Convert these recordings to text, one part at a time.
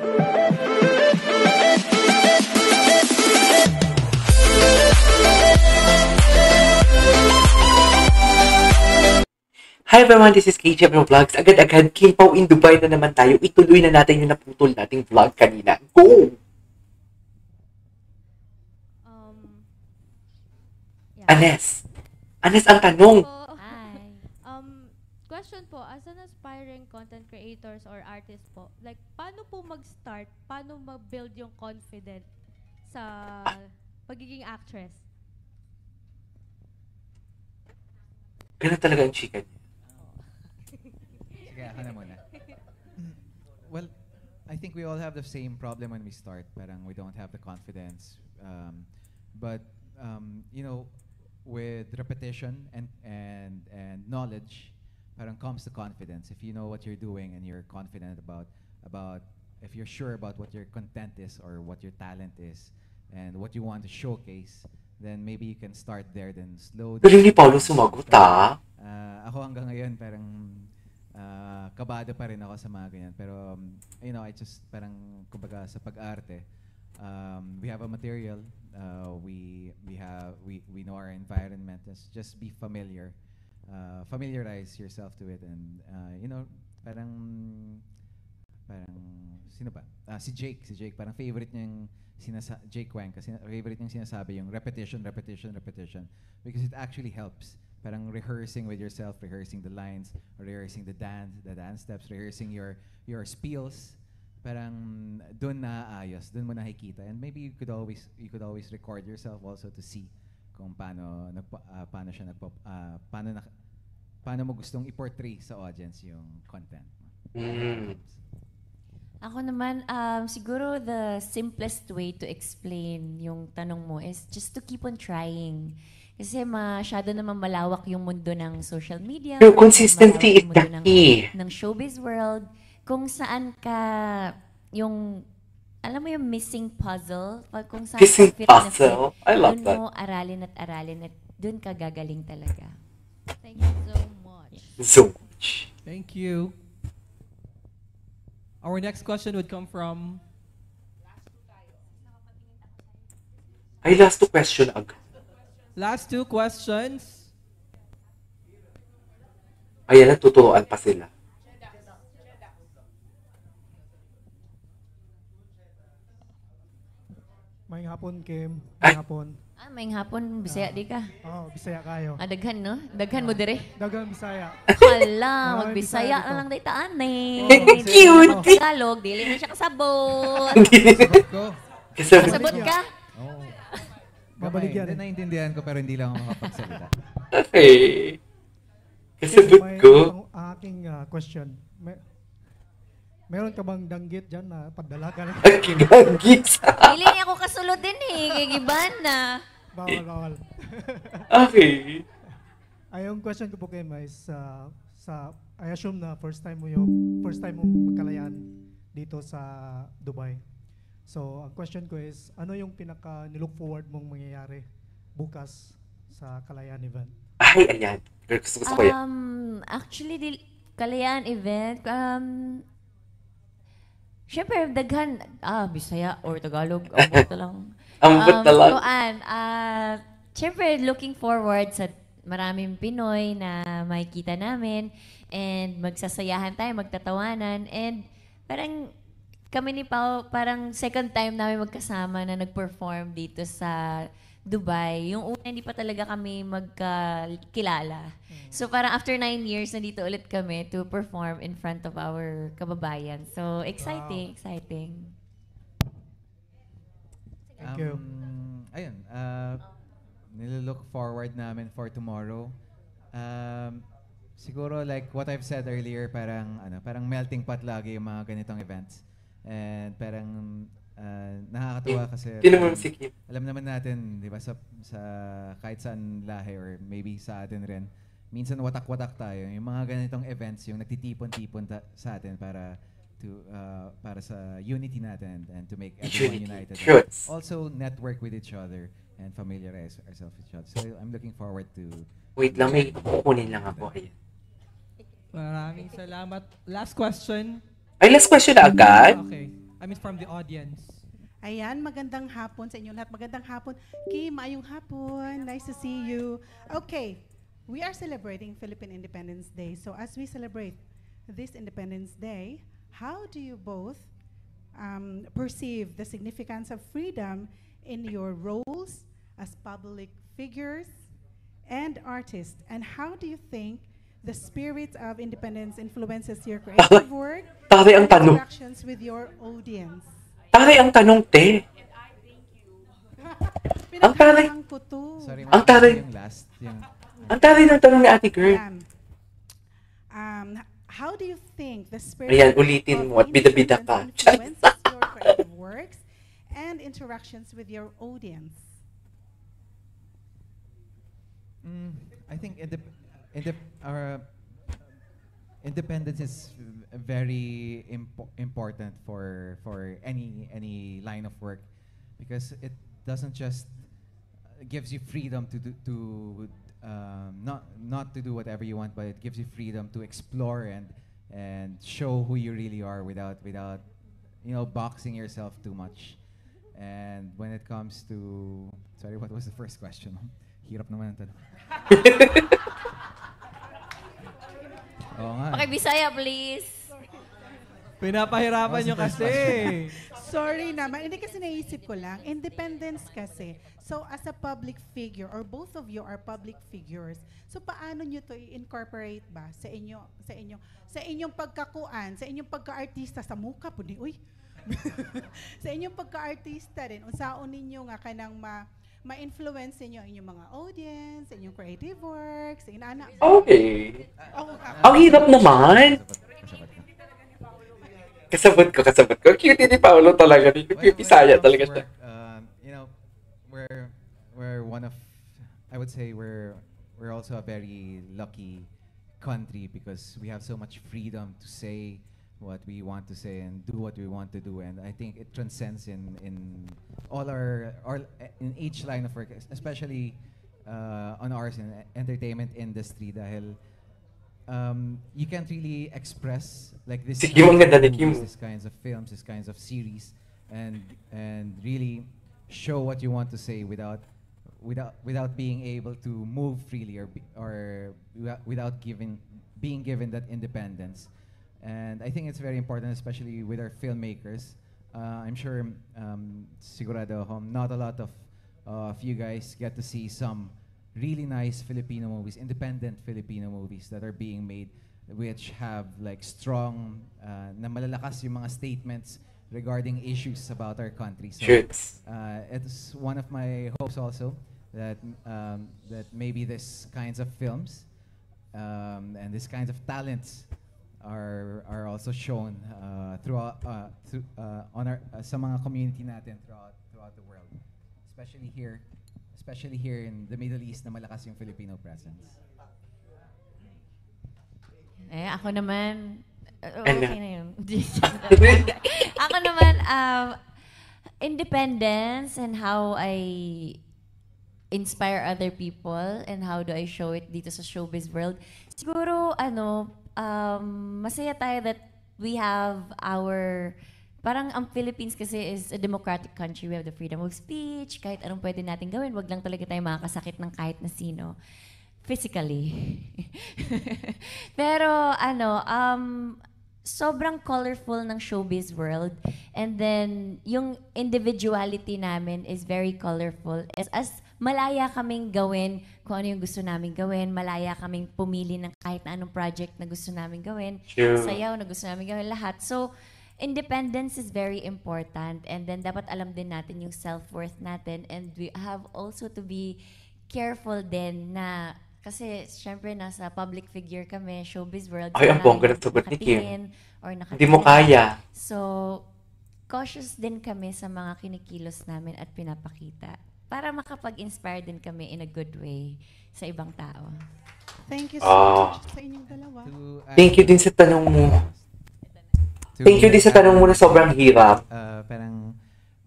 Hi everyone, this is KJ from Vlogs. Agad-agad, Kimpaw in Dubai na naman tayo. Ituloy na natin yung naputol nating vlog kanina. Go! Anes. Anes ang tanong. Hi. Question po, as an aspiring content creators or artist po, like, paano po mag-start? Paano mag-build yung confidence sa pagiging actress? Ganun talaga ang chika niya. Sige, ako na muna. Well, I think we all have the same problem when we start. Parang we don't have the confidence. But you know, with repetition and knowledge, parang comes the confidence. If you know what you're doing and you're confident about if you're sure about what your content is or what your talent is and what you want to showcase, then maybe you can start there, then slowly. Pero hindi Paulo sumagot, ah. Ako hanggang ngayon parang kabado pa rin ako sa mga ganyan. Pero you know, I just parang kumbaga sa pag-arte, we have a material, we know our environment. Just be familiar, familiarize yourself to it, and you know, parang sino ba? Si Jake parang favorite niyang Jake Cuenca, favorite niyang sinasabi yung repetition, because it actually helps. Parang rehearsing with yourself, rehearsing the lines, rehearsing the dance steps, rehearsing your spills. Parang doon naayos, doon mo nakikita. And maybe you could always record yourself also to see kung paano mo gustong i-portray sa audience yung content. Ako naman, siguro the simplest way to explain yung tanong mo is just to keep on trying. Kasi masyado naman malawak yung mundo ng social media. Pero consistency is the key. Ng showbiz world. Kung saan ka, yung, alam mo yung missing puzzle? Kung saan missing puzzle? I love that. Doon mo aralin at doon ka gagaling talaga. Thank you so much. So much. Thank you. Our next question would come from... Ay, last two question agad. Last two questions. Ayan, natuturoan pa sila. May hapon, Kim. May hapon. May hapon, Bisaya di ka? Oo, Bisaya kayo. Daghan, no? Daghan mo dire? Dagang Bisaya. Hala, mag-Bisaya na lang daytaan eh. Cute! Tagalog, dili na siya kasabot. Kasabot ko. Kasabot ka? Oo. Mabaligyan. Hindi, naiintindihan ko pero hindi lang ako makapagsalita. Okay. Kasabot ko. Ang aking question. Meron ka bang danggit dyan na padala ka na? Ay, kinanggit. Dili niya ako kasulod din eh. Gigiban na. Bawal. Okay. Ay, yung question ko po kay is I assume na first time mo magkalayaan dito sa Dubai. So, ang question ko is, ano yung nilook forward mong mangyayari bukas sa Kalayaan event? Ay, ayan. Gusto ko yan. Actually, Kalayaan event, syempre, daghan, Bisaya or Tagalog, ambot na lang. Ambot na lang. Syempre, looking forward sa maraming Pinoy na makikita namin and magsasayahan tayo, magtatawanan, and parang kami ni Pao, parang second time namin magkasama na nag-perform dito sa Dubai. Yung una, hindi pa talaga kami magkakilala. So parang after 9 years, nandito ulit kami to perform in front of our kababayan. So exciting, exciting. Thank you. Ayun, nililook forward namin for tomorrow. Siguro like what I've said earlier, parang melting pot lagi yung mga ganitong events. And parang nakakatuwa kasi alam naman natin, di ba, sa kahit saan lahi or maybe sa atin rin, minsan watak-watak tayo. Yung mga ganitong events, yung nagtitipon-tipon sa atin para sa unity natin and to make everyone united. Also network with each other and familiarize ourselves with each other. So I'm looking forward to... Wait lang, may kukunin lang ako. Ayan. Maraming salamat. Last question. Ay, last question na agad? Okay. mean from the audience. Ayan, magandang hapon sa inyo lahat. Magandang hapon. Kim, maayong hapon. Nice to see you. Okay, we are celebrating Philippine Independence Day. So as we celebrate this Independence Day, how do you both perceive the significance of freedom in your roles as public figures and artists? And how do you think the spirit of independence influences your creative work Tari ang and tanong. interactions with your audience? Tari ang tanong, te. Ang taray. Pinaghahangang ko to. Sorry, Ang taray. yung last. Yung, Ang tari ng tanong ni Ate Girl. How do you think the spirit Ayan, ulitin mo at bida-bida ka. influences your creative works and interactions with your audience? I think our independence is very important for any line of work, because it doesn't just gives you freedom to not to do whatever you want, but it gives you freedom to explore and show who you really are without boxing yourself too much. And when it comes to, sorry, what was the first question? Hirap naman ang tanong. Oo nga. Pakibisaya, please. Pinapahirapan nyo kasi. Sorry naman, hindi kasi naisip ko lang, independence kasi. So as a public figure, or both of you are public figures, so paano nyo to i-incorporate ba sa inyong pagkakuan, sa inyong pagka-artista, sa muka po ni, uy, sa inyong pagka-artista rin, unsaon ninyo nga kanang ma-influence ninyo ang inyong mga audience, sa inyong creative works, sa inaana. Okay. Ang hirap naman. Kasabot ko. Cute ni Paolo talaga. Pisaya talaga siya. We're one of, I would say we're also a very lucky country, because we have so much freedom to say what we want to say and do what we want to do, and I think it transcends in all in each line of work, especially on ours in entertainment industry, dahil you can't really express like this these kinds of films, these kinds of series, and really show what you want to say without being able to move freely or without being given that independence. And I think it's very important, especially with our filmmakers. I'm sure, sigurado ako, not a lot of you guys get to see some really nice Filipino movies, independent Filipino movies that are being made, which have like strong, na malalakas yung mga statements regarding issues about our country. So it's one of my hopes also that maybe this kinds of films and these kinds of talents are also shown throughout sa mga community natin throughout the world, especially here in the Middle East na malakas yung Filipino presence. Ako naman, okay na yun. Ako naman, independence and how I inspire other people and how do I show it dito sa showbiz world. Siguro, masaya tayo that we have parang ang Philippines kasi is a democratic country. We have the freedom of speech, kahit anong pwede natin gawin, wag lang talaga tayo makakasakit ng kahit na sino. Physically. Pero sobrang colorful ng showbiz world, and then yung individuality namin is very colorful. As malaya kaming gawin kung ano yung gusto namin gawin, malaya kaming pumili ng kahit na anong project na gusto namin gawin, sayaw na gusto namin gawin, lahat. So, independence is very important, and then dapat alam din natin yung self-worth natin, and we have also to be careful din na kasi syempre nasa public figure kami, showbiz world. Ay, ang bongga ng sagot ni Kim. Hindi mo kaya. So, cautious din kami sa mga kinikilos namin at pinapakita para makapag-inspire din kami in a good way sa ibang tao. Thank you so much sa inyong dalawa. Thank you din sa tanong mo. Thank you din sa tanong mo na sobrang hirap. Parang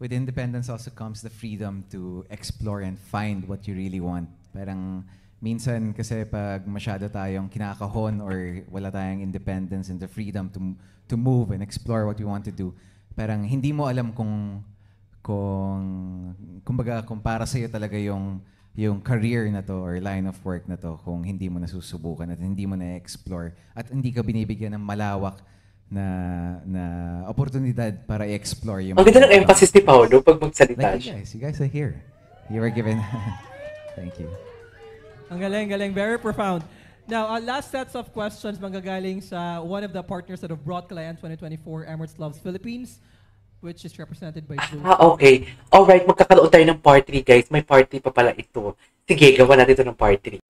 with independence also comes the freedom to explore and find what you really want. Parang minsan kasi pag masyado tayong kinakahon or wala tayong independence and the freedom to move and explore what we want to do, parang hindi mo alam kumbaga kung para sa'yo talaga yung career na to or line of work na to kung hindi mo nasusubukan at hindi mo na-explore at hindi ka binibigyan ng malawak na oportunidad para i-explore yung... Ang ganda ng emphasis ni Paolo pag magsalita Like siya. you guys are here. You were given... Thank you. Ang galing. Very profound. Now, last sets of questions manggagaling sa one of the partners that have brought Kalayaan 2024, Emirates Loves Philippines, which is represented by Drew. Okay. Alright, magkakaroon tayo ng part 3, guys. May part 3 pa pala ito. Sige, gawa natin ito ng part 3.